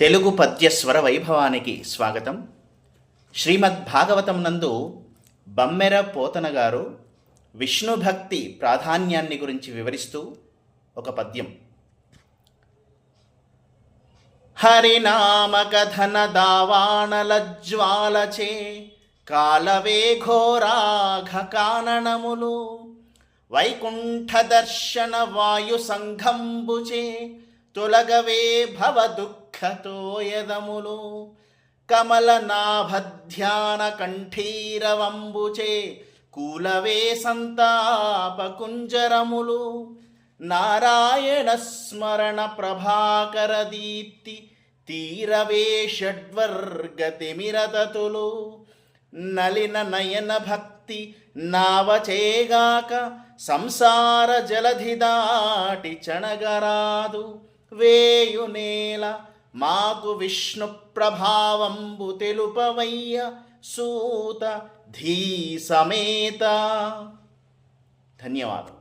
తెలుగు పద్యస్వర వైభవానికి స్వాగతం. శ్రీమద్ భాగవతం నందు బమ్మెర పోతన గారు విష్ణు భక్తి ప్రాధాన్యాన్ని గురించి వివరిస్తూ ఒక పద్యం. హరినామ కథన దావాణలజ్వాలచే కాలవే ఘోరాఘ కాననములు వైకుంఠ దర్శన వాయు సంఘంబుచే తొలగవే భవ దుఃఖతోయదములు కమలనాభధ్యాన కంఠీరవంబుచే కూలవే సంతాప కుంజరములు నారాయణ స్మరణ ప్రభాకర దీప్తి తీరవే షడ్వర్గతిమిరతతులు నలిన నయన భక్తి నావచేగాక సంసార జలధి దాటి చణగరాదు వేయునేల మాకు విష్ణు ప్రభావంబు తెలుపవయ్య సూత ధీ సమేత. ధన్యవాదం.